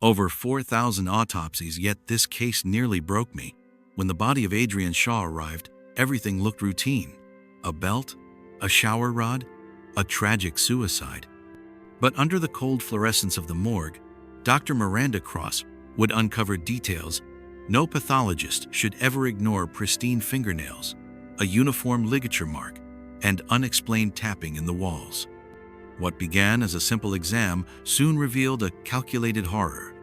Over 4,000 autopsies, yet this case nearly broke me. When the body of Adrian Shaw arrived, everything looked routine. A belt? A shower rod? A tragic suicide. But under the cold fluorescence of the morgue, Dr. Miranda Cross would uncover details no pathologist should ever ignore: pristine fingernails, a uniform ligature mark, and unexplained tapping in the walls. What began as a simple exam soon revealed a calculated horror,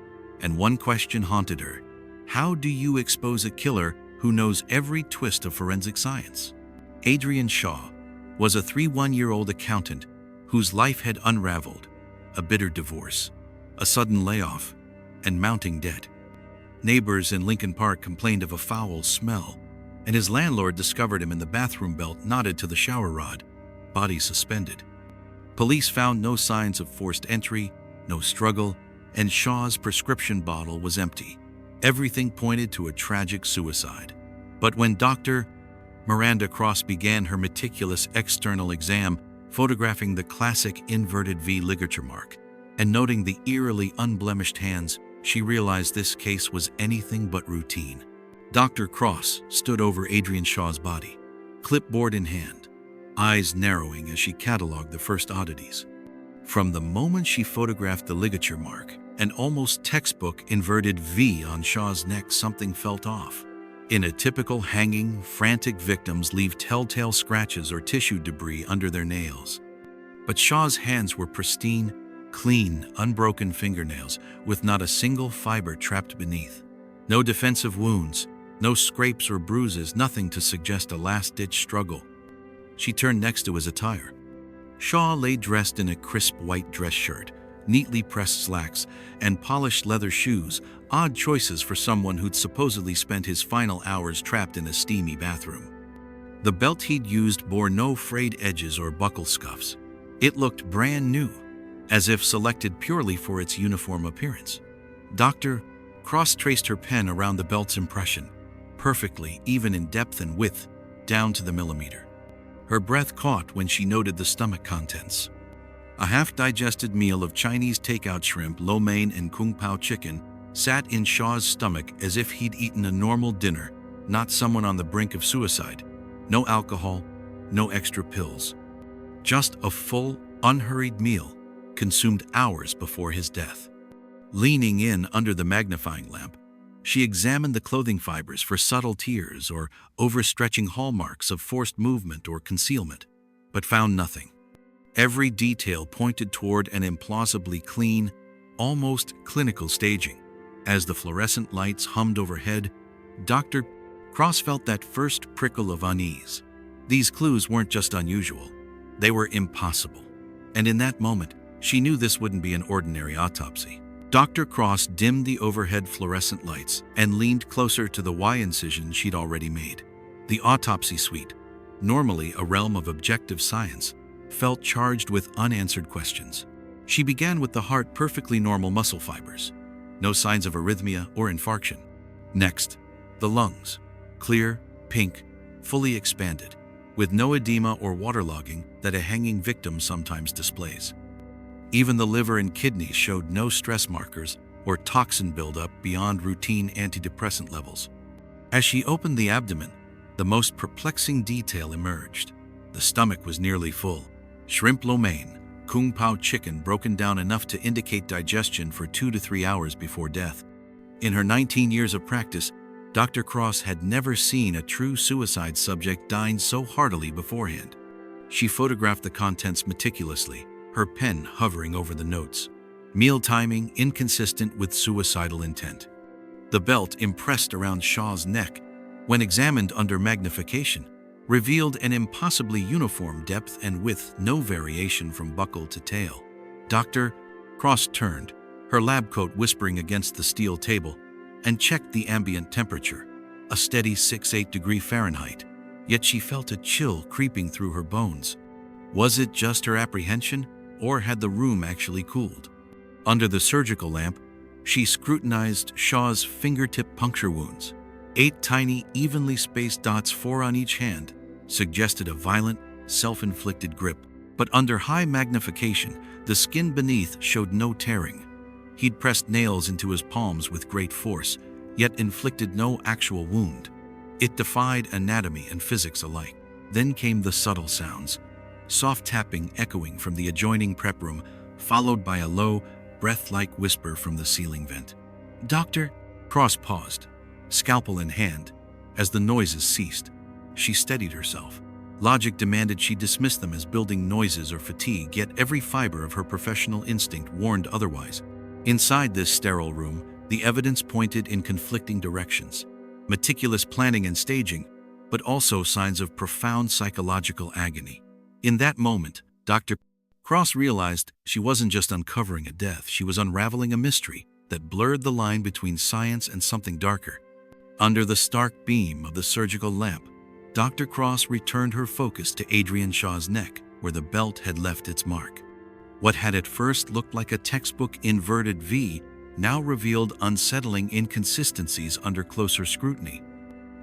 and one question haunted her: how do you expose a killer who knows every twist of forensic science? Adrian Shaw was a 31-year-old accountant whose life had unraveled: a bitter divorce, a sudden layoff, and mounting debt. Neighbors in Lincoln Park complained of a foul smell, and his landlord discovered him in the bathroom, belt knotted to the shower rod, body suspended. Police found no signs of forced entry, no struggle, and Shaw's prescription bottle was empty. Everything pointed to a tragic suicide. But when Dr. Miranda Cross began her meticulous external exam, photographing the classic inverted V ligature mark and noting the eerily unblemished hands, she realized this case was anything but routine. Dr. Cross stood over Adrian Shaw's body, clipboard in hand, eyes narrowing as she cataloged the first oddities. From the moment she photographed the ligature mark, an almost textbook inverted V on Shaw's neck, something felt off. In a typical hanging, frantic victims leave telltale scratches or tissue debris under their nails. But Shaw's hands were pristine, clean, unbroken fingernails with not a single fiber trapped beneath. No defensive wounds, no scrapes or bruises, nothing to suggest a last-ditch struggle. She turned next to his attire. Shaw lay dressed in a crisp white dress shirt, neatly pressed slacks, and polished leather shoes, odd choices for someone who'd supposedly spent his final hours trapped in a steamy bathroom. The belt he'd used bore no frayed edges or buckle scuffs. It looked brand new, as if selected purely for its uniform appearance. Dr. Cross traced her pen around the belt's impression, perfectly, even in depth and width, down to the millimeter. Her breath caught when she noted the stomach contents. A half-digested meal of Chinese takeout shrimp, lo mein, and kung pao chicken sat in Shaw's stomach as if he'd eaten a normal dinner, not someone on the brink of suicide. No alcohol, no extra pills. Just a full, unhurried meal, consumed hours before his death. Leaning in under the magnifying lamp, she examined the clothing fibers for subtle tears or overstretching hallmarks of forced movement or concealment, but found nothing. Every detail pointed toward an implausibly clean, almost clinical staging. As the fluorescent lights hummed overhead, Dr. Cross felt that first prickle of unease. These clues weren't just unusual, they were impossible. And in that moment, she knew this wouldn't be an ordinary autopsy. Dr. Cross dimmed the overhead fluorescent lights and leaned closer to the Y incision she'd already made. The autopsy suite, normally a realm of objective science, felt charged with unanswered questions. She began with the heart, perfectly normal muscle fibers, no signs of arrhythmia or infarction. Next, the lungs, clear, pink, fully expanded, with no edema or waterlogging that a hanging victim sometimes displays. Even the liver and kidneys showed no stress markers or toxin buildup beyond routine antidepressant levels. As she opened the abdomen, the most perplexing detail emerged. The stomach was nearly full. Shrimp lo mein, kung pao chicken broken down enough to indicate digestion for 2 to 3 hours before death. In her 19 years of practice, Dr. Cross had never seen a true suicide subject dine so heartily beforehand. She photographed the contents meticulously, her pen hovering over the notes. Meal timing inconsistent with suicidal intent. The belt impressed around Shaw's neck, when examined under magnification, revealed an impossibly uniform depth and width, no variation from buckle to tail. Dr. Cross turned, her lab coat whispering against the steel table, and checked the ambient temperature, a steady 68 degrees Fahrenheit, yet she felt a chill creeping through her bones. Was it just her apprehension, or had the room actually cooled? Under the surgical lamp, she scrutinized Shaw's fingertip puncture wounds. 8 tiny, evenly spaced dots, 4 on each hand, suggested a violent, self-inflicted grip. But under high magnification, the skin beneath showed no tearing. He'd pressed nails into his palms with great force, yet inflicted no actual wound. It defied anatomy and physics alike. Then came the subtle sounds, soft tapping echoing from the adjoining prep room, followed by a low, breath-like whisper from the ceiling vent. "Doctor?" Cross paused, scalpel in hand. As the noises ceased, she steadied herself. Logic demanded she dismiss them as building noises or fatigue, yet every fiber of her professional instinct warned otherwise. Inside this sterile room, the evidence pointed in conflicting directions. Meticulous planning and staging, but also signs of profound psychological agony. In that moment, Dr. Cross realized she wasn't just uncovering a death, she was unraveling a mystery that blurred the line between science and something darker. Under the stark beam of the surgical lamp, Dr. Cross returned her focus to Adrian Shaw's neck, where the belt had left its mark. What had at first looked like a textbook inverted V now revealed unsettling inconsistencies under closer scrutiny.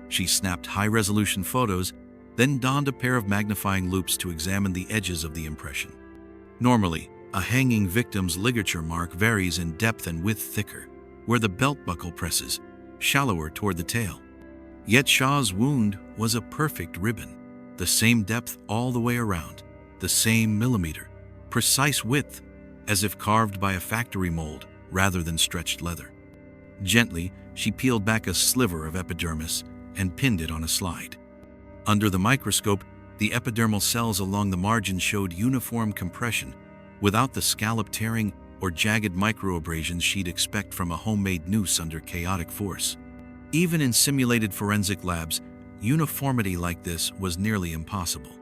She snapped high-resolution photos, then donned a pair of magnifying loupes to examine the edges of the impression. Normally, a hanging victim's ligature mark varies in depth and width thicker, where the belt buckle presses, shallower toward the tail. Yet Shaw's wound was a perfect ribbon, the same depth all the way around, the same millimeter, precise width, as if carved by a factory mold rather than stretched leather. Gently, she peeled back a sliver of epidermis and pinned it on a slide. Under the microscope, the epidermal cells along the margin showed uniform compression, without the scallop tearing or jagged microabrasions she'd expect from a homemade noose under chaotic force. Even in simulated forensic labs, uniformity like this was nearly impossible.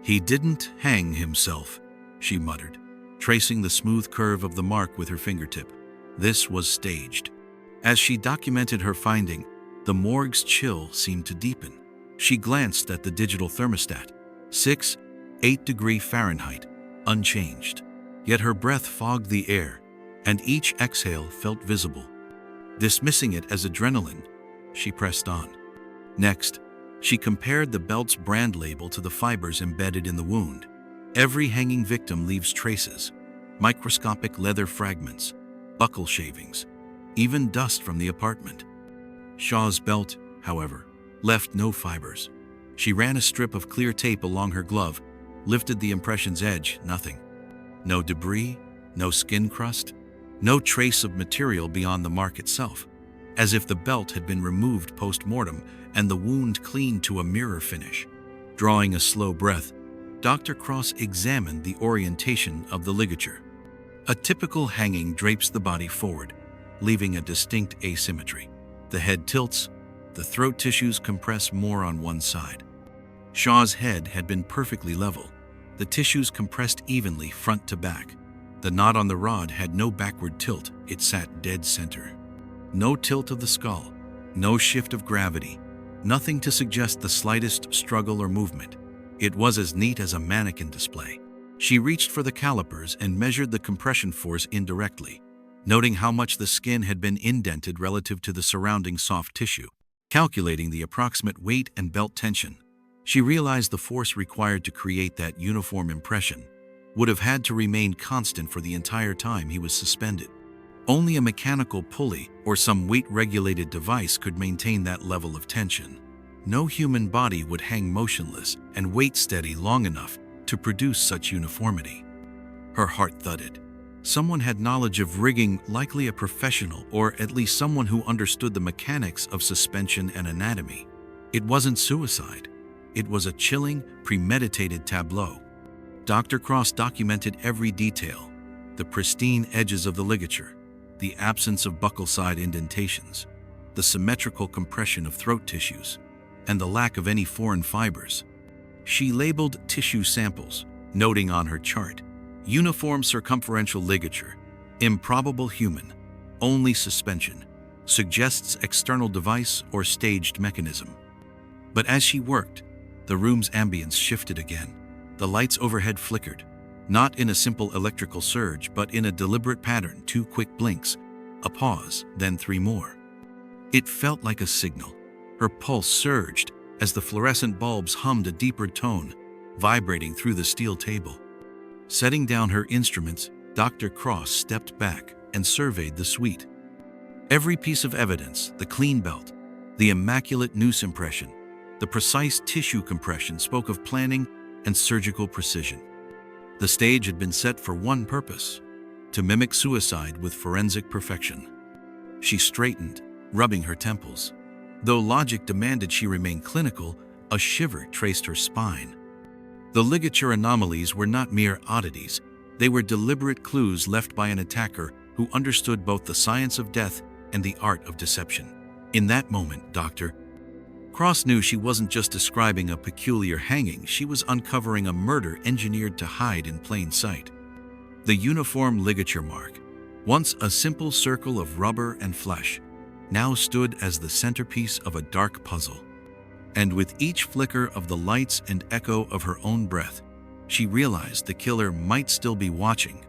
"He didn't hang himself," she muttered, tracing the smooth curve of the mark with her fingertip. This was staged. As she documented her finding, the morgue's chill seemed to deepen. She glanced at the digital thermostat, 8 degrees Fahrenheit, unchanged. Yet her breath fogged the air, and each exhale felt visible. Dismissing it as adrenaline, she pressed on. Next, she compared the belt's brand label to the fibers embedded in the wound. Every hanging victim leaves traces, microscopic leather fragments, buckle shavings, even dust from the apartment. Shaw's belt, however, left no fibers. She ran a strip of clear tape along her glove, lifted the impression's edge, nothing. No debris, no skin crust, no trace of material beyond the mark itself, as if the belt had been removed post-mortem and the wound cleaned to a mirror finish. Drawing a slow breath, Dr. Cross examined the orientation of the ligature. A typical hanging drapes the body forward, leaving a distinct asymmetry. The head tilts, the throat tissues compress more on one side. Shaw's head had been perfectly level, the tissues compressed evenly front to back. The knot on the rod had no backward tilt, it sat dead center. No tilt of the skull, no shift of gravity, nothing to suggest the slightest struggle or movement. It was as neat as a mannequin display. She reached for the calipers and measured the compression force indirectly, noting how much the skin had been indented relative to the surrounding soft tissue. Calculating the approximate weight and belt tension, she realized the force required to create that uniform impression would have had to remain constant for the entire time he was suspended. Only a mechanical pulley or some weight-regulated device could maintain that level of tension. No human body would hang motionless and wait steady long enough to produce such uniformity. Her heart thudded. Someone had knowledge of rigging, likely a professional or at least someone who understood the mechanics of suspension and anatomy. It wasn't suicide. It was a chilling, premeditated tableau. Dr. Cross documented every detail: the pristine edges of the ligature, the absence of buccal side indentations, the symmetrical compression of throat tissues, and the lack of any foreign fibers. She labeled tissue samples, noting on her chart, uniform circumferential ligature, improbable human, only suspension, suggests external device or staged mechanism. But as she worked, the room's ambience shifted again. The lights overhead flickered, not in a simple electrical surge, but in a deliberate pattern: 2 quick blinks, a pause, then 3 more. It felt like a signal. Her pulse surged as the fluorescent bulbs hummed a deeper tone, vibrating through the steel table. Setting down her instruments, Dr. Cross stepped back, and surveyed the suite. Every piece of evidence, the clean belt, the immaculate noose impression, the precise tissue compression spoke of planning and surgical precision. The stage had been set for one purpose: to mimic suicide with forensic perfection. She straightened, rubbing her temples. Though logic demanded she remain clinical, a shiver traced her spine. The ligature anomalies were not mere oddities. They were deliberate clues left by an attacker who understood both the science of death and the art of deception. In that moment, Dr. Cross knew she wasn't just describing a peculiar hanging, she was uncovering a murder engineered to hide in plain sight. The uniform ligature mark, once a simple circle of rubber and flesh, now stood as the centerpiece of a dark puzzle. And with each flicker of the lights and echo of her own breath, she realized the killer might still be watching,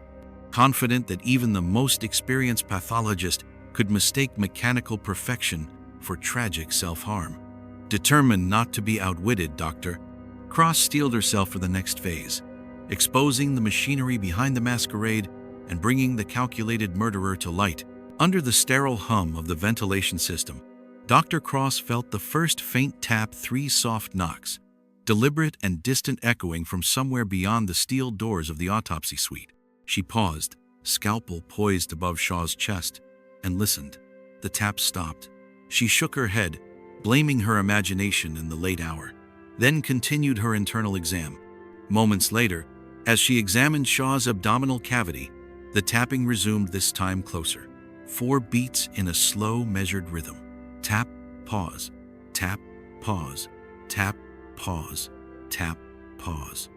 confident that even the most experienced pathologist could mistake mechanical perfection for tragic self-harm. Determined not to be outwitted, Dr. Cross steeled herself for the next phase, exposing the machinery behind the masquerade and bringing the calculated murderer to light. Under the sterile hum of the ventilation system, Dr. Cross felt the first faint tap, 3 soft knocks, deliberate and distant, echoing from somewhere beyond the steel doors of the autopsy suite. She paused, scalpel poised above Shaw's chest, and listened. The taps stopped. She shook her head, blaming her imagination in the late hour, then continued her internal exam. Moments later, as she examined Shaw's abdominal cavity, the tapping resumed, this time closer. 4 beats in a slow, measured rhythm. Tap, pause, tap, pause, tap, pause, tap, pause.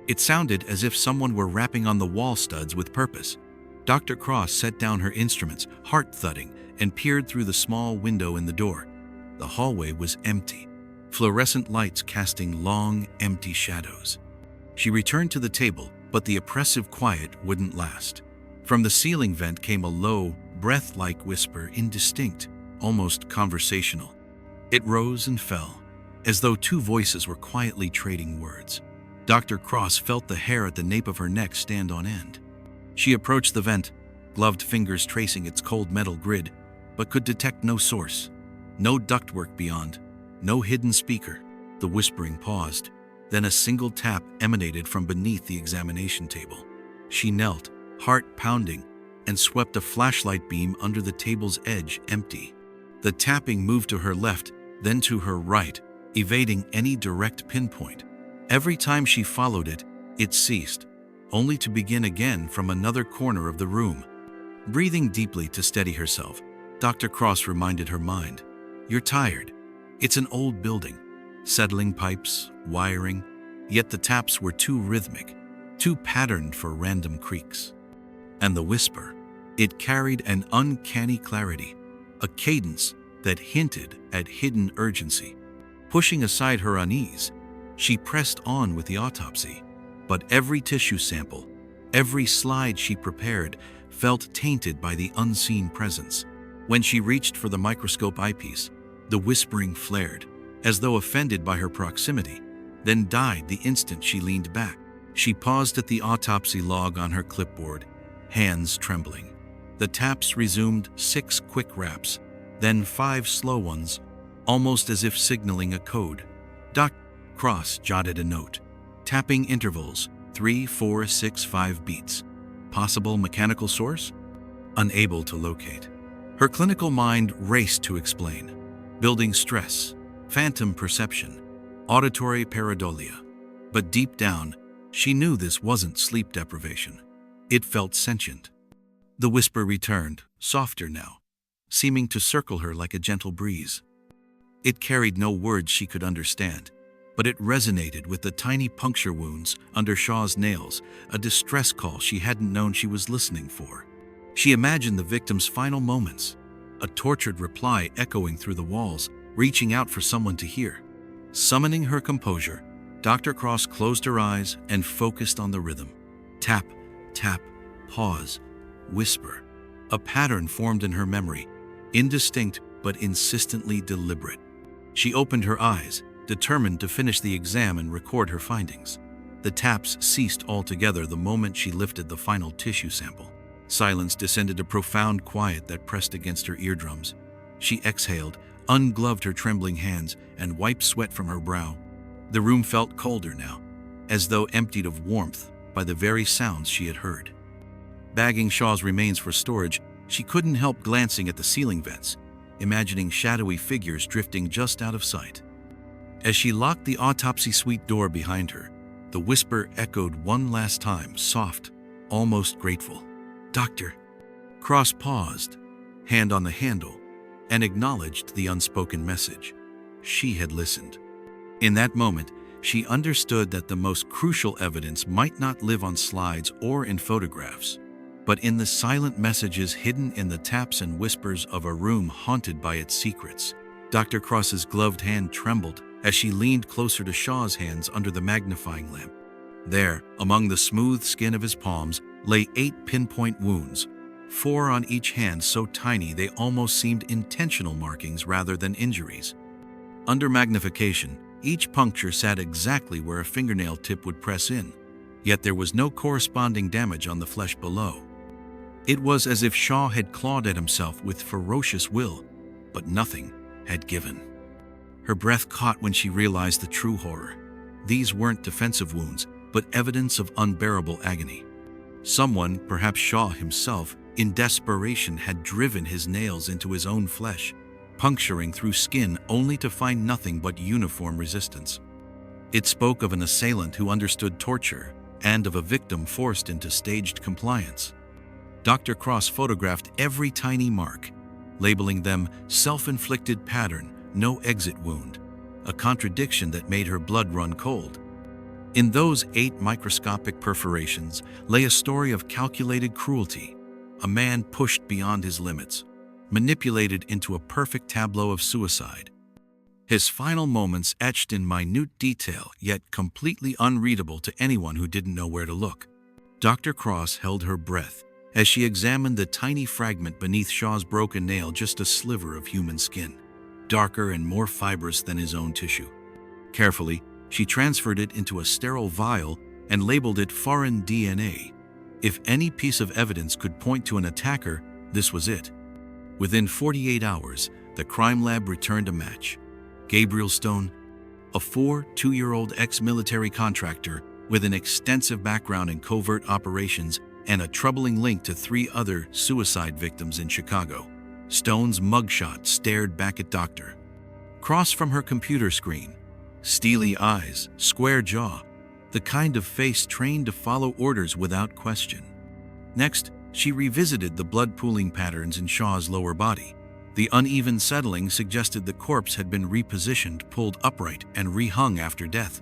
It sounded as if someone were rapping on the wall studs with purpose. Dr. Cross set down her instruments, heart thudding, and peered through the small window in the door. The hallway was empty, fluorescent lights casting long, empty shadows. She returned to the table, but the oppressive quiet wouldn't last. From the ceiling vent came a low, breath-like whisper, indistinct, almost conversational. It rose and fell, as though 2 voices were quietly trading words. Dr. Cross felt the hair at the nape of her neck stand on end. She approached the vent, gloved fingers tracing its cold metal grid, but could detect no source, no ductwork beyond, no hidden speaker. The whispering paused, then a single tap emanated from beneath the examination table. She knelt, heart pounding, and swept a flashlight beam under the table's edge, empty. The tapping moved to her left, then to her right, evading any direct pinpoint. Every time she followed it, it ceased, only to begin again from another corner of the room. Breathing deeply to steady herself, Dr. Cross reminded her mind, "You're tired. It's an old building. Settling pipes, wiring, yet the taps were too rhythmic, too patterned for random creaks." And the whisper, it carried an uncanny clarity, a cadence that hinted at hidden urgency. Pushing aside her unease, she pressed on with the autopsy, but every tissue sample, every slide she prepared, felt tainted by the unseen presence. When she reached for the microscope eyepiece, the whispering flared, as though offended by her proximity, then died the instant she leaned back. She paused at the autopsy log on her clipboard, hands trembling. The taps resumed, 6 quick raps, then 5 slow ones, almost as if signaling a code. Dr. Cross jotted a note. Tapping intervals, 3, 4, 6, 5 beats. Possible mechanical source? Unable to locate. Her clinical mind raced to explain. Building stress, phantom perception, auditory pareidolia. But deep down, she knew this wasn't sleep deprivation. It felt sentient. The whisper returned, softer now, seeming to circle her like a gentle breeze. It carried no words she could understand, but it resonated with the tiny puncture wounds under Shaw's nails, a distress call she hadn't known she was listening for. She imagined the victim's final moments, a tortured reply echoing through the walls, reaching out for someone to hear. Summoning her composure, Dr. Cross closed her eyes and focused on the rhythm. Tap, tap, pause, whisper. A pattern formed in her memory, indistinct but insistently deliberate. She opened her eyes, determined to finish the exam and record her findings. The taps ceased altogether the moment she lifted the final tissue sample. Silence descended, a profound quiet that pressed against her eardrums. She exhaled, ungloved her trembling hands, and wiped sweat from her brow. The room felt colder now, as though emptied of warmth by the very sounds she had heard. Bagging Shaw's remains for storage, she couldn't help glancing at the ceiling vents, imagining shadowy figures drifting just out of sight. As she locked the autopsy suite door behind her, the whisper echoed one last time, soft, almost grateful. "Doctor." Cross paused, hand on the handle, and acknowledged the unspoken message. She had listened. In that moment, she understood that the most crucial evidence might not live on slides or in photographs, but in the silent messages hidden in the taps and whispers of a room haunted by its secrets. Dr. Cross's gloved hand trembled as she leaned closer to Shaw's hands under the magnifying lamp. There, among the smooth skin of his palms, lay 8 pinpoint wounds, 4 on each hand so tiny they almost seemed intentional markings rather than injuries. Under magnification, each puncture sat exactly where a fingernail tip would press in, yet there was no corresponding damage on the flesh below. It was as if Shaw had clawed at himself with ferocious will, but nothing had given. Her breath caught when she realized the true horror. These weren't defensive wounds, but evidence of unbearable agony. Someone, perhaps Shaw himself, in desperation had driven his nails into his own flesh, puncturing through skin only to find nothing but uniform resistance. It spoke of an assailant who understood torture and of a victim forced into staged compliance. Dr. Cross photographed every tiny mark, labeling them self-inflicted pattern, no exit wound, a contradiction that made her blood run cold. In those 8 microscopic perforations lay a story of calculated cruelty, a man pushed beyond his limits, manipulated into a perfect tableau of suicide. His final moments etched in minute detail, yet completely unreadable to anyone who didn't know where to look. Dr. Cross held her breath as she examined the tiny fragment beneath Shaw's broken nail, just a sliver of human skin, darker and more fibrous than his own tissue. Carefully, she transferred it into a sterile vial and labeled it foreign DNA. If any piece of evidence could point to an attacker, this was it. Within 48 hours, the crime lab returned a match. Gabriel Stone, a 42-year-old ex-military contractor with an extensive background in covert operations and a troubling link to 3 other suicide victims in Chicago. Stone's mugshot stared back at Dr. Cross from her computer screen. Steely eyes, square jaw, the kind of face trained to follow orders without question. Next, she revisited the blood pooling patterns in Shaw's lower body. The uneven settling suggested the corpse had been repositioned, pulled upright, and rehung after death.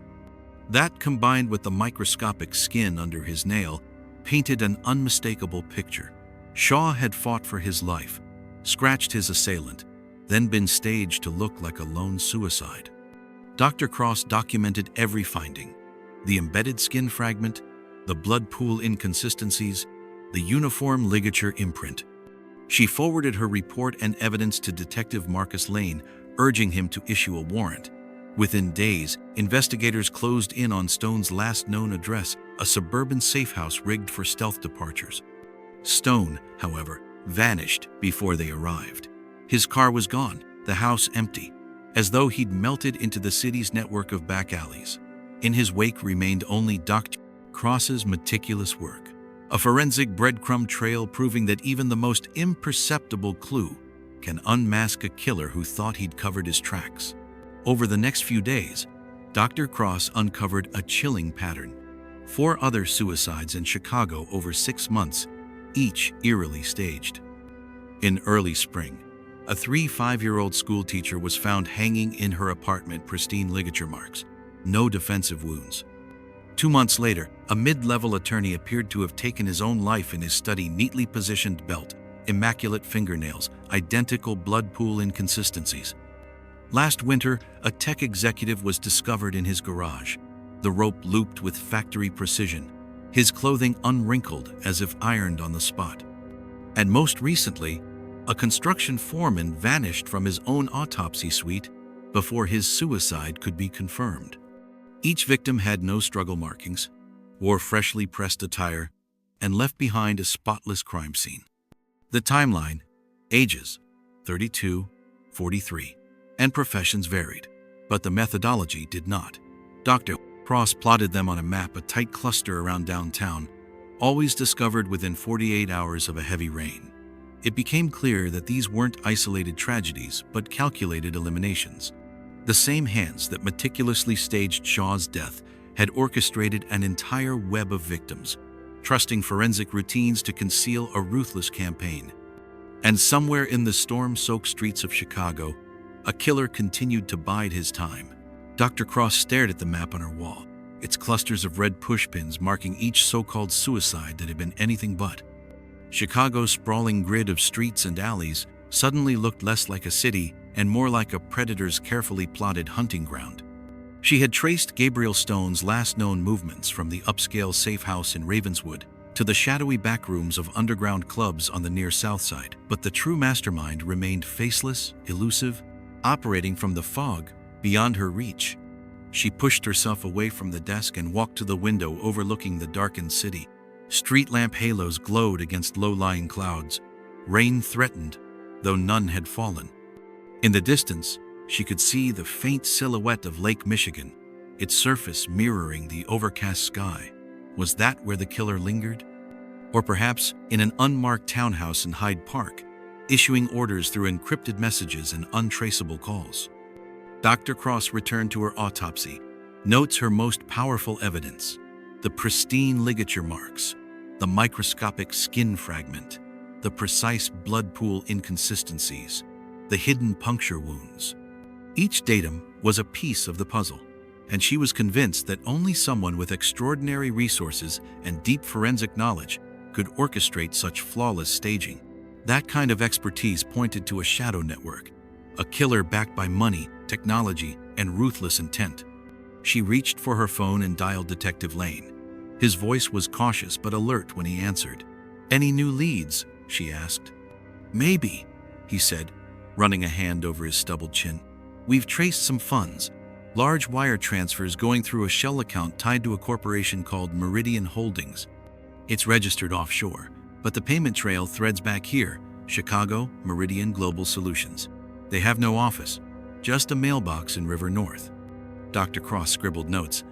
That, combined with the microscopic skin under his nail, painted an unmistakable picture. Shaw had fought for his life, scratched his assailant, then been staged to look like a lone suicide. Dr. Cross documented every finding: the embedded skin fragment, the blood pool inconsistencies, the uniform ligature imprint. She forwarded her report and evidence to Detective Marcus Lane, urging him to issue a warrant. Within days, investigators closed in on Stone's last known address, a suburban safe house rigged for stealth departures. Stone, however, vanished before they arrived. His car was gone, the house empty, as though he'd melted into the city's network of back alleys. In his wake remained only Dr. Cross's meticulous work, a forensic breadcrumb trail proving that even the most imperceptible clue can unmask a killer who thought he'd covered his tracks. Over the next few days, Dr. Cross uncovered a chilling pattern: 4 other suicides in Chicago over 6 months, each eerily staged. In early spring, a 5-year-old schoolteacher was found hanging in her apartment, pristine ligature marks, no defensive wounds. 2 months later, a mid-level attorney appeared to have taken his own life in his study, neatly positioned belt, immaculate fingernails, identical blood pool inconsistencies. Last winter, a tech executive was discovered in his garage, the rope looped with factory precision, his clothing unwrinkled as if ironed on the spot. And most recently, a construction foreman vanished from his own autopsy suite before his suicide could be confirmed. Each victim had no struggle markings, wore freshly pressed attire, and left behind a spotless crime scene. The timeline, ages, 32, 43, and professions varied, but the methodology did not. Dr. Cross plotted them on a map, a tight cluster around downtown, always discovered within 48 hours of a heavy rain. It became clear that these weren't isolated tragedies, but calculated eliminations. The same hands that meticulously staged Shaw's death had orchestrated an entire web of victims, trusting forensic routines to conceal a ruthless campaign. And somewhere in the storm-soaked streets of Chicago, a killer continued to bide his time. Dr. Cross stared at the map on her wall, its clusters of red pushpins marking each so-called suicide that had been anything but. Chicago's sprawling grid of streets and alleys suddenly looked less like a city and more like a predator's carefully plotted hunting ground. She had traced Gabriel Stone's last known movements from the upscale safe house in Ravenswood to the shadowy backrooms of underground clubs on the near South Side, but the true mastermind remained faceless, elusive, operating from the fog beyond her reach. She pushed herself away from the desk and walked to the window overlooking the darkened city. Street lamp halos glowed against low-lying clouds. Rain threatened, though none had fallen. In the distance, she could see the faint silhouette of Lake Michigan, its surface mirroring the overcast sky. Was that where the killer lingered? Or perhaps in an unmarked townhouse in Hyde Park, issuing orders through encrypted messages and untraceable calls? Dr. Cross returned to her autopsy, notes her most powerful evidence: the pristine ligature marks, the microscopic skin fragment, the precise blood pool inconsistencies, the hidden puncture wounds. Each datum was a piece of the puzzle, and she was convinced that only someone with extraordinary resources and deep forensic knowledge could orchestrate such flawless staging. That kind of expertise pointed to a shadow network, a killer backed by money, technology, and ruthless intent. She reached for her phone and dialed Detective Lane. His voice was cautious but alert when he answered. "Any new leads?" she asked. "Maybe," he said, running a hand over his stubbled chin. "We've traced some funds, large wire transfers going through a shell account tied to a corporation called Meridian Holdings. It's registered offshore, but the payment trail threads back here, Chicago, Meridian Global Solutions. They have no office, just a mailbox in River North." Dr. Cross scribbled notes.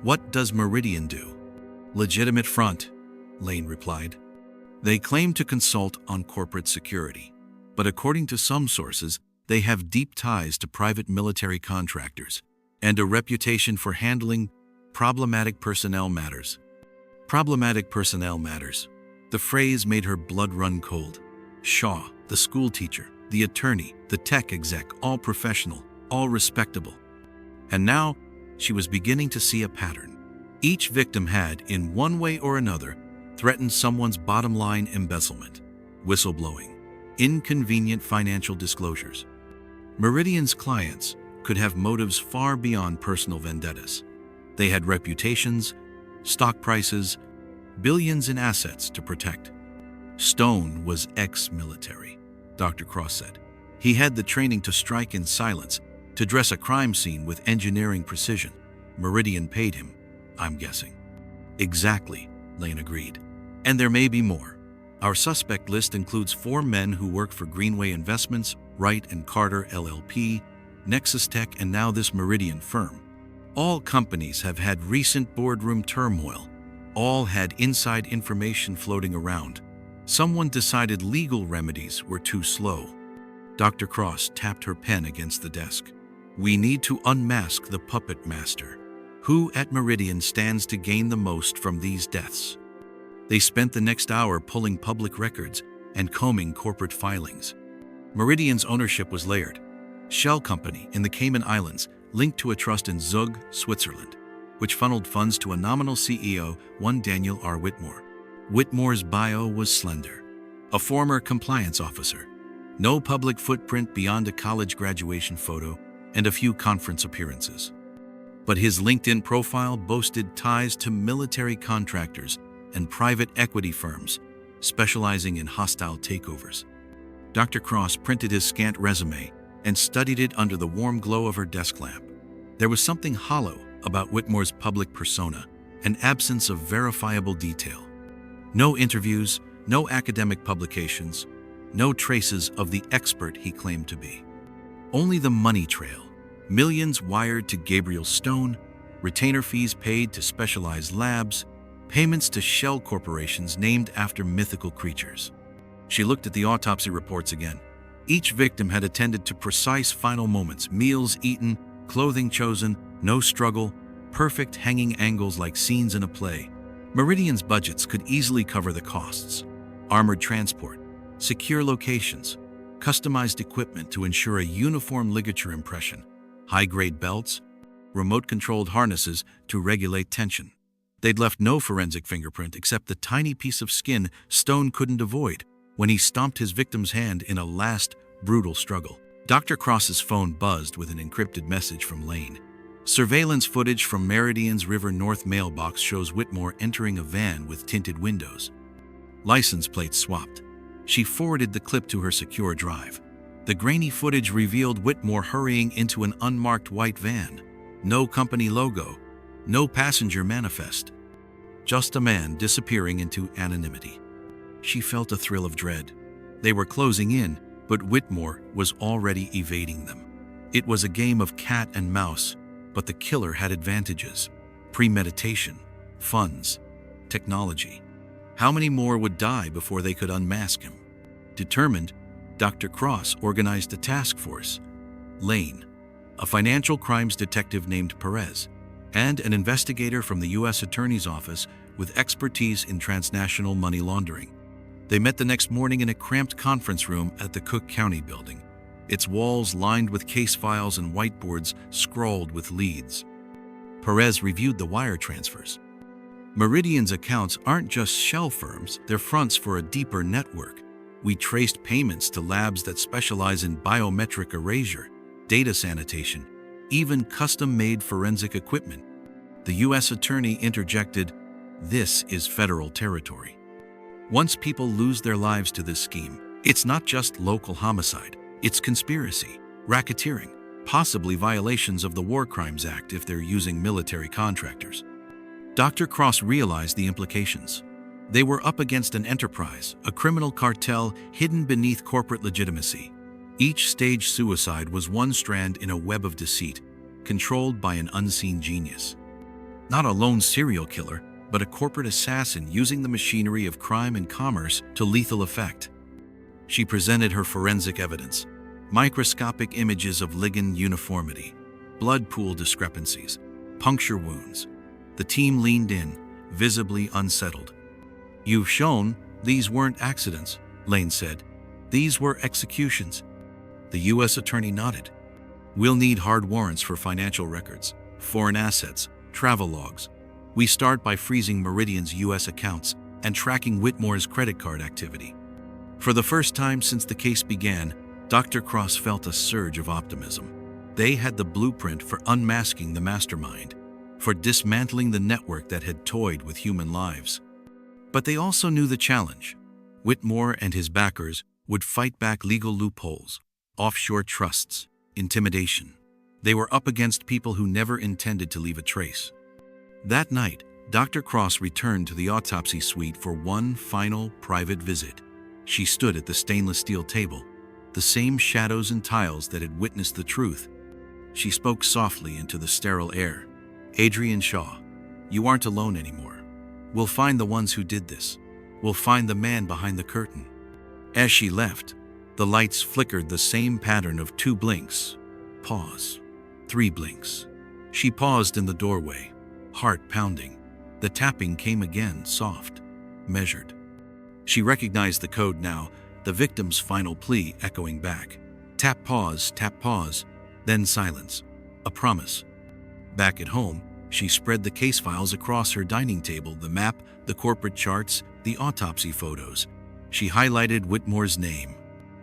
"What does Meridian do?" "Legitimate front," Lane replied. "They claim to consult on corporate security, but according to some sources, they have deep ties to private military contractors and a reputation for handling problematic personnel matters." Problematic personnel matters. The phrase made her blood run cold. Shaw, the school teacher, the attorney, the tech exec, all professional, all respectable. And now, she was beginning to see a pattern. Each victim had, in one way or another, threatened someone's bottom line: embezzlement, whistleblowing, inconvenient financial disclosures. Meridian's clients could have motives far beyond personal vendettas. They had reputations, stock prices, billions in assets to protect. Stone was ex-military, Dr. Cross said. He had the training to strike in silence, to dress a crime scene with engineering precision. Meridian paid him, I'm guessing. Exactly, Lane agreed. And there may be more. Our suspect list includes 4 men who work for Greenway Investments, Wright & Carter LLP, Nexus Tech, and now this Meridian firm. All companies have had recent boardroom turmoil. All had inside information floating around. Someone decided legal remedies were too slow. Dr. Cross tapped her pen against the desk. We need to unmask the puppet master. Who at Meridian stands to gain the most from these deaths? They spent the next hour pulling public records and combing corporate filings. Meridian's ownership was layered. Shell Company in the Cayman Islands, linked to a trust in Zug, Switzerland, which funneled funds to a nominal CEO, one Daniel R. Whitmore. Whitmore's bio was slender. A former compliance officer. No public footprint beyond a college graduation photo and a few conference appearances. But his LinkedIn profile boasted ties to military contractors and private equity firms, specializing in hostile takeovers. Dr. Cross printed his scant resume and studied it under the warm glow of her desk lamp. There was something hollow about Whitmore's public persona, an absence of verifiable detail. No interviews, no academic publications, no traces of the expert he claimed to be. Only the money trail. Millions wired to Gabriel Stone, retainer fees paid to specialized labs, payments to shell corporations named after mythical creatures. She looked at the autopsy reports again. Each victim had attended to precise final moments, meals eaten, clothing chosen, no struggle, perfect hanging angles like scenes in a play. Meridian's budgets could easily cover the costs. Armored transport, secure locations, customized equipment to ensure a uniform ligature impression, high-grade belts, remote-controlled harnesses to regulate tension. They'd left no forensic fingerprint except the tiny piece of skin Stone couldn't avoid when he stomped his victim's hand in a last, brutal struggle. Dr. Cross's phone buzzed with an encrypted message from Lane. Surveillance footage from Meridian's River North mailbox shows Whitmore entering a van with tinted windows. License plates swapped. She forwarded the clip to her secure drive. The grainy footage revealed Whitmore hurrying into an unmarked white van. No company logo, no passenger manifest. Just a man disappearing into anonymity. She felt a thrill of dread. They were closing in, but Whitmore was already evading them. It was a game of cat and mouse, but the killer had advantages. Premeditation, funds, technology. How many more would die before they could unmask him? Determined, Dr. Cross organized a task force. Lane, a financial crimes detective named Perez, and an investigator from the U.S. Attorney's Office with expertise in transnational money laundering. They met the next morning in a cramped conference room at the Cook County building, its walls lined with case files and whiteboards scrawled with leads. Perez reviewed the wire transfers. Meridian's accounts aren't just shell firms, they're fronts for a deeper network. We traced payments to labs that specialize in biometric erasure, data sanitation, even custom-made forensic equipment. The U.S. Attorney interjected, "This is federal territory." Once people lose their lives to this scheme, it's not just local homicide, it's conspiracy, racketeering, possibly violations of the War Crimes Act if they're using military contractors. Dr. Cross realized the implications. They were up against an enterprise, a criminal cartel hidden beneath corporate legitimacy. Each staged suicide was one strand in a web of deceit, controlled by an unseen genius. Not a lone serial killer, but a corporate assassin using the machinery of crime and commerce to lethal effect. She presented her forensic evidence: microscopic images of ligand uniformity, blood pool discrepancies, puncture wounds. The team leaned in, visibly unsettled. "You've shown these weren't accidents," Lane said. "These were executions." The U.S. Attorney nodded. "We'll need hard warrants for financial records, foreign assets, travel logs. We start by freezing Meridian's U.S. accounts and tracking Whitmore's credit card activity." For the first time since the case began, Dr. Cross felt a surge of optimism. They had the blueprint for unmasking the mastermind, for dismantling the network that had toyed with human lives. But they also knew the challenge. Whitmore and his backers would fight back legal loopholes, offshore trusts, intimidation. They were up against people who never intended to leave a trace. That night, Dr. Cross returned to the autopsy suite for one final private visit. She stood at the stainless steel table, the same shadows and tiles that had witnessed the truth. She spoke softly into the sterile air. "Adrian Shaw, you aren't alone anymore. We'll find the ones who did this. We'll find the man behind the curtain." As she left, the lights flickered the same pattern of 2 blinks. Pause. 3 blinks. She paused in the doorway, heart pounding. The tapping came again, soft, measured. She recognized the code now, the victim's final plea echoing back. Tap, pause, then silence. A promise. Back at home, she spread the case files across her dining table, the map, the corporate charts, the autopsy photos. She highlighted Whitmore's name.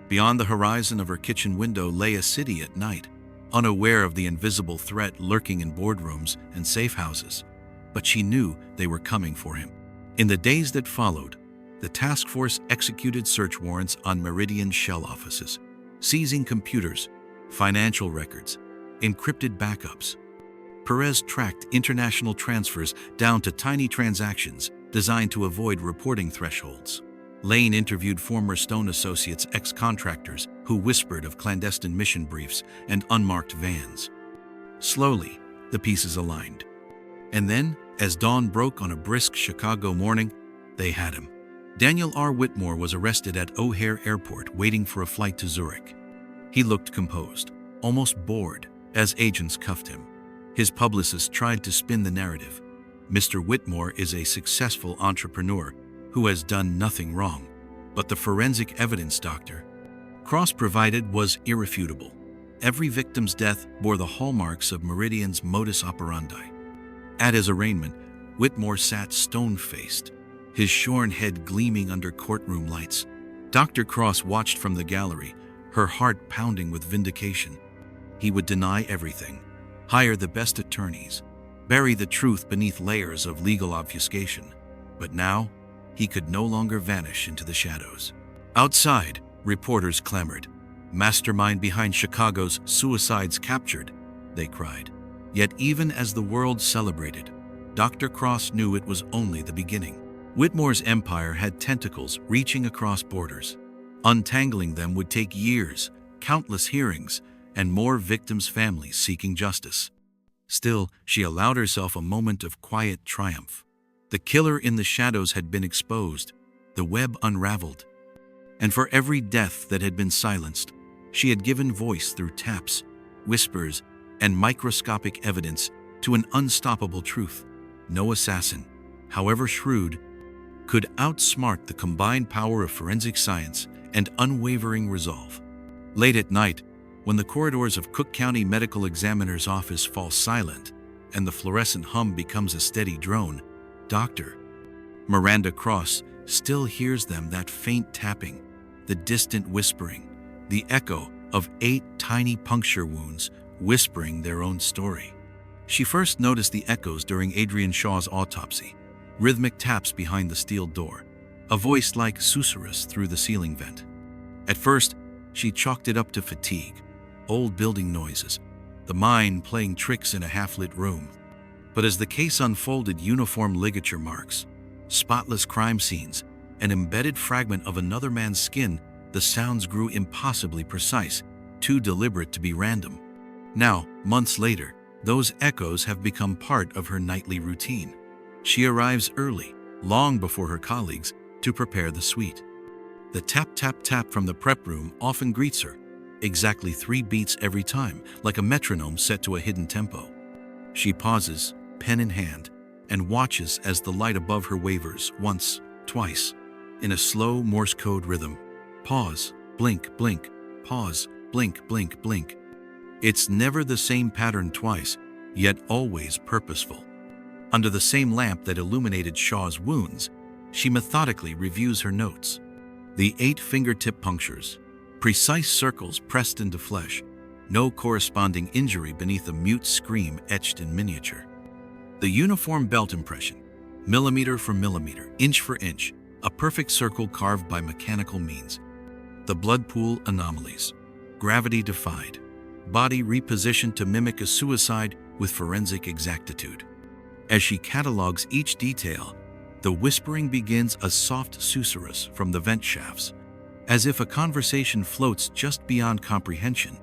Beyond the horizon of her kitchen window lay a city at night, unaware of the invisible threat lurking in boardrooms and safe houses. But she knew they were coming for him. In the days that followed, the task force executed search warrants on Meridian shell offices, seizing computers, financial records, encrypted backups. Perez tracked international transfers down to tiny transactions, designed to avoid reporting thresholds. Lane interviewed former Stone Associates ex-contractors who whispered of clandestine mission briefs and unmarked vans. Slowly, the pieces aligned. And then, as dawn broke on a brisk Chicago morning, they had him. Daniel R. Whitmore was arrested at O'Hare Airport waiting for a flight to Zurich. He looked composed, almost bored, as agents cuffed him. His publicist tried to spin the narrative. Mr. Whitmore is a successful entrepreneur who has done nothing wrong. But the forensic evidence Dr. Cross provided was irrefutable. Every victim's death bore the hallmarks of Meridian's modus operandi. At his arraignment, Whitmore sat stone-faced, his shorn head gleaming under courtroom lights. Dr. Cross watched from the gallery, her heart pounding with vindication. He would deny everything, hire the best attorneys, bury the truth beneath layers of legal obfuscation. But now, he could no longer vanish into the shadows. Outside, reporters clamored. "Mastermind behind Chicago's suicides captured," they cried. Yet even as the world celebrated, Dr. Cross knew it was only the beginning. Whitmore's empire had tentacles reaching across borders. Untangling them would take years, countless hearings, and more victims' families seeking justice. Still, she allowed herself a moment of quiet triumph. The killer in the shadows had been exposed, the web unraveled. And for every death that had been silenced, she had given voice through taps, whispers, and microscopic evidence to an unstoppable truth. No assassin, however shrewd, could outsmart the combined power of forensic science and unwavering resolve. Late at night, when the corridors of Cook County Medical Examiner's office fall silent and the fluorescent hum becomes a steady drone, Dr. Miranda Cross still hears them, that faint tapping, the distant whispering, the echo of 8 tiny puncture wounds whispering their own story. She first noticed the echoes during Adrian Shaw's autopsy, rhythmic taps behind the steel door, a voice like susurrus through the ceiling vent. At first, she chalked it up to fatigue, old building noises, the mind playing tricks in a half-lit room. But as the case unfolded, uniform ligature marks, spotless crime scenes, an embedded fragment of another man's skin, the sounds grew impossibly precise, too deliberate to be random. Now, months later, those echoes have become part of her nightly routine. She arrives early, long before her colleagues, to prepare the suite. The tap-tap-tap from the prep room often greets her, exactly 3 beats every time, like a metronome set to a hidden tempo. She pauses, pen in hand, and watches as the light above her wavers once, twice, in a slow Morse code rhythm. Pause, blink, blink, pause, blink, blink, blink. It's never the same pattern twice, yet always purposeful. Under the same lamp that illuminated Shaw's wounds, she methodically reviews her notes. The 8 fingertip punctures, precise circles pressed into flesh, no corresponding injury beneath a mute scream etched in miniature. The uniform belt impression, millimeter for millimeter, inch for inch, a perfect circle carved by mechanical means. The blood pool anomalies, gravity defied, body repositioned to mimic a suicide with forensic exactitude. As she catalogs each detail, the whispering begins a soft susurrus from the vent shafts, as if a conversation floats just beyond comprehension.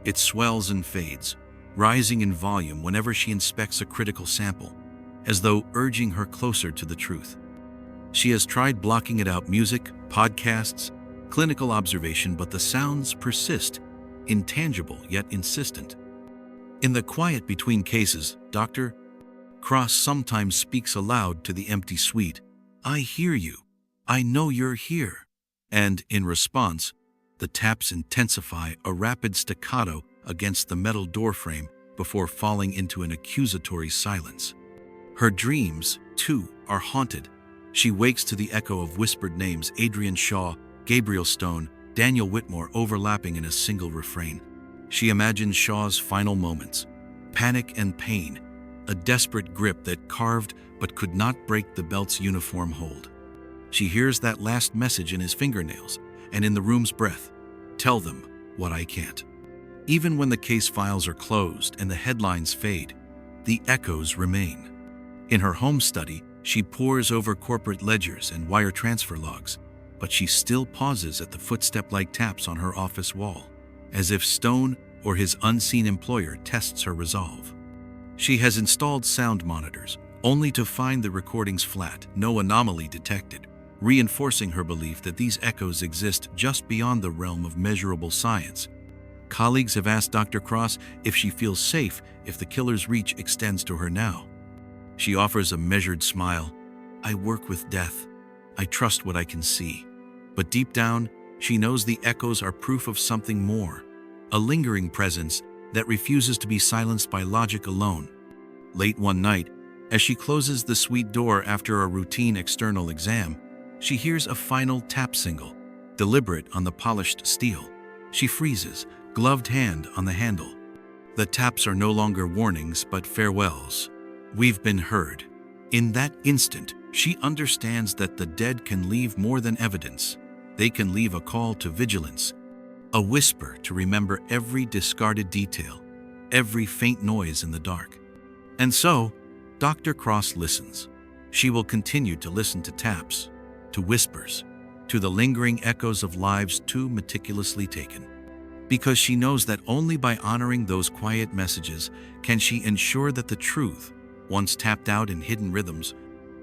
It swells and fades, rising in volume whenever she inspects a critical sample, as though urging her closer to the truth. She has tried blocking it out: music, podcasts, clinical observation, but the sounds persist, intangible yet insistent. In the quiet between cases, Dr. Cross sometimes speaks aloud to the empty suite. "I hear you. I know you're here." And in response, the taps intensify, a rapid staccato against the metal doorframe before falling into an accusatory silence. Her dreams, too, are haunted. She wakes to the echo of whispered names: Adrian Shaw, Gabriel Stone, Daniel Whitmore, overlapping in a single refrain. She imagines Shaw's final moments, panic and pain, a desperate grip that carved but could not break the belt's uniform hold. She hears that last message in his fingernails and in the room's breath: "Tell them what I can't." Even when the case files are closed and the headlines fade, the echoes remain. In her home study, She pores over corporate ledgers and wire transfer logs, but she still pauses at the footstep-like taps on her office wall, as if Stone or his unseen employer tests her resolve. She has installed sound monitors, only to find the recordings flat, no anomaly detected, reinforcing her belief that these echoes exist just beyond the realm of measurable science. Colleagues have asked Dr. Cross if she feels safe if the killer's reach extends to her now. She offers a measured smile. "I work with death. I trust what I can see." But deep down, she knows the echoes are proof of something more, a lingering presence that refuses to be silenced by logic alone. Late one night, as she closes the suite door after a routine external exam, she hears a final tap single, deliberate on the polished steel. She freezes, gloved hand on the handle. The taps are no longer warnings but farewells. "We've been heard." In that instant, she understands that the dead can leave more than evidence. They can leave a call to vigilance, a whisper to remember every discarded detail, every faint noise in the dark. And so, Dr. Cross listens. She will continue to listen to taps, to whispers, to the lingering echoes of lives too meticulously taken. Because she knows that only by honoring those quiet messages can she ensure that the truth, once tapped out in hidden rhythms,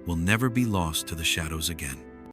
will never be lost to the shadows again.